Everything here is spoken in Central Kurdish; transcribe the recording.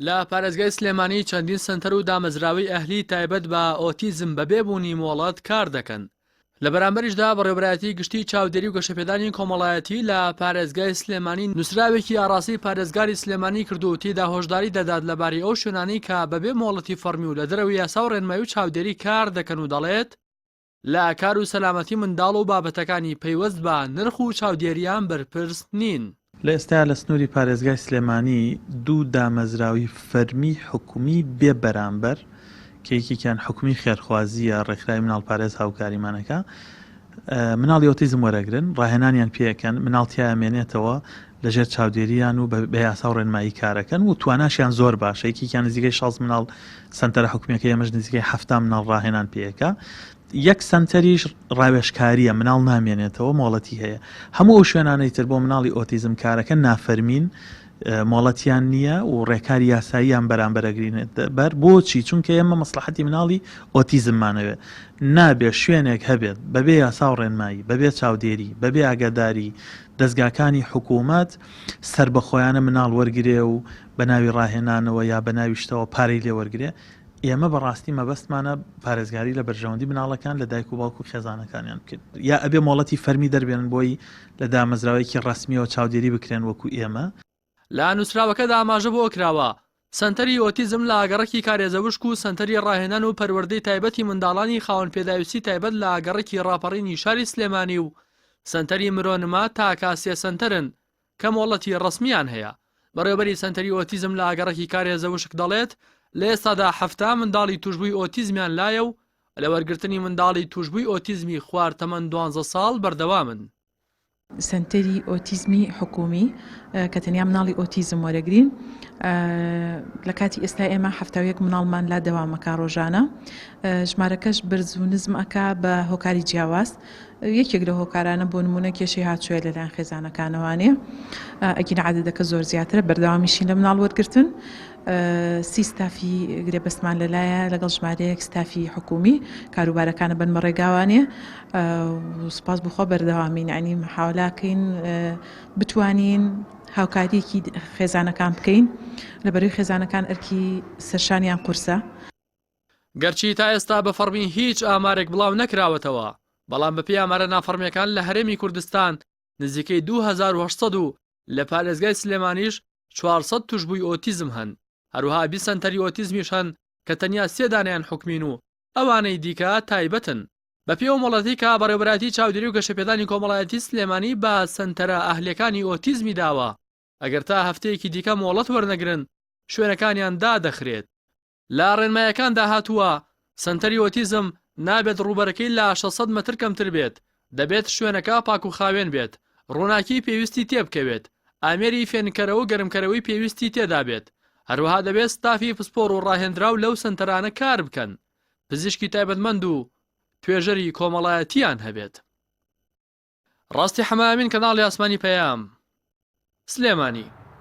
لە پارێزگای سلێمانی چەندین سنتەر و دامەزراوی ئەهلی تایبەت بە ئۆتیزم بەبێبوونی مۆڵەت کار دەکەن. لە بەرامبەریشدا بەڕێوەبەرایەتی گشتی چاودێری و گەشەپێدانی کۆمەڵایەتی لە پارێزگای سلێمانی نووسراوێکی ئاڕاسی پارێزگاری سلێمانی کردو و تێدا هۆشداری دەدات لەباری ئەو شوێنانەی کە بەبێ مۆڵەتی فەرمی و لە دەرەوەی یاسا و ڕێنمایی و چاودێری کار دەکەن و دەڵێت لە کار و سەلامەتی منداڵ و بابەتەکانی پەیوەست بە نرخ و چاودێریان بەرپرس نین. لە ئێستا لە سنووری پارێزگای سلێمانی دوو دامەزراوی فەرمی حکومی بێ بەرامبەر کە یەکێکیان حکومی خێرخوازیە ڕێکخراوی مناڵ پارێز هاوکاریمانەکە مناڵی ئۆتیزم وەرەگرن ڕاهێنانیان پێەکەن مناڵتیای ئەمێنێتەوە لەژێر چاودێریان و بە یاسا و ڕێنمایی کارەکەن و تواناشیان زۆر باشە یەکێکیان نزیکەی 6 مناڵ سنتەرە حکومیەکە ئێمەش نزیکەی 7 مناڵ ڕاهێنان پێەکە یەک سنتەریش ڕاوێژکاریە مناڵ نامێنێتەوە مۆڵەتی هەیە هەموو ئەو شوێنانەی تر بۆ مناڵی ئۆتیزم کارەکە نافەرمین مۆڵەتیان نییە و ڕێکاری یاساییان بەرامبەرەگرینێت بەر بۆچی چونکە ئێمە مەسلحەتی مناڵی ئۆتیزممانەوێت نابێت شوێنێک هەبێت بەبێ یاسا و ڕێنمایی بەبێ چاودێری بەبێ ئاگاداری دەستگاکانی حکوومەت سەر بەخۆیانە مناڵ وەرگێ و بە ناوی ڕاهێنانەوە یا بە ناویشتەوە پارەی لێ وەرگێ ئێمە بەڕاستی مەبەستمانە پارێزگاری لە بەرژەوەندی مناڵەکان لە دایک و باوکو خێزانەکانیان کرد یا ئەبێ مۆڵەتی فەرمی دەربێن بۆی لە دامەزراوەیەکی ڕسمیەوە چاودێری بکرێن وەکو ئێمە لە نووسراوەکەدا ئاماژە بۆ کراوە سنتەری ئۆتیزم لە ئاگەڕێکی کارێزەوشک و سنتەری ڕاهێنان و پەروەردەی تایبەتی منداڵانی خاوەن پێداویستی تایبەت لە ئاگەڕێکی ڕاپەڕینی شاری سلێمانی و سنتەری مرۆنما تا کاسێ سنتەرن کە مۆڵەتی ڕسمیان هەیە. بەڕێوەبەری سنتەری ئۆتیزم لە ئاگەڕێکی کارێزەوشک دەڵێت لە ئێستادا 7 منداڵی توشبووی ئۆتیزمیان لایە و لە وەرگرتنی منداڵی توشبووی ئۆتیزمی خواردتەمەن 12 ساڵ بەردەوامن. سنتەری ئۆتیزمی حکومی کە تەنیا مناڵی ئۆتیزم وەرەگرین لە کاتی ئێستا ئێمە 7 مناڵمان لا دەوامەکە ڕۆژانە ژمارەکەش برز و نزم ئەکا بە هۆکاری جیاواز یەکێک لە هۆکارانە بۆ نمونە کێشەی هاتووێ لەلایەن خێزانەکانەوانێ ئەگەر عەدەدەکە زۆر زیاترە بەردەوامیشین لە مناڵ وەرگرتن 30 ستافی گرێبەستمان لەلایە لەگەڵ ژمارەیەک ستافی حکومی کاروبارەکانە بنمە ڕێگاوانێ سوپاس بخۆ بەردەوامین ینی محاولاکەین بتوانین هاوکاریەکی خێزانەکان بکەین لەبەرەوەی خێزانەکان ئەرکی سەرشانیان قورسە. گەرچی تا ئێستا بە فەرمی هیچ ئامارێک بڵاو نەکراوەتەوە بەڵام بەپێی ئامارە نافەرمیەکان لە هەرێمی کوردستان نزیکەی 2800 و لە پارێزگای سلێمانیش 400 توشبووی ئۆتیزم هەن هەروها 20 سەنتەری ئۆتیزمیش هەن کە تەنیا 3 دانیان حکومین و ئەوانەی دیکە تایبەتن. بەپێی مۆڵەتی کە بەڕێوەبەرایەتی چاودێری و گەشەپێدانی کۆمەڵایەتی سلێمانی بە سەنتەرە ئەهلیەکانی ئۆتیزمی داوە ئەگەر تا هەفتەیەکی دیکە مۆڵەت وەرنەگرن شوێنەکانیان دادەخرێت. لە ڕێنمایەکاندا هاتووە سەنتەری ئۆتیزم نابێت ڕوبەرەکەی لە 600 مەتر کەمتر بێت دەبێت شوێنەکە پاک و خاوێن بێت ڕووناکی پێویستی تێبکەوێت ئامێری فێنکەرەوە گەرمکەرەوەی پێویستی تێدا بێت هەروەها دەبێت ستافی پسپۆڕ و ڕاهێنراو لەو سەنتەرانە کار بکەن پزیشکی تایبەتمەند و توێژەری کۆمەڵایەتیان هەبێت. ڕاستی حەمامین کەناڵی ئاسمانی پەیام سلێمانی.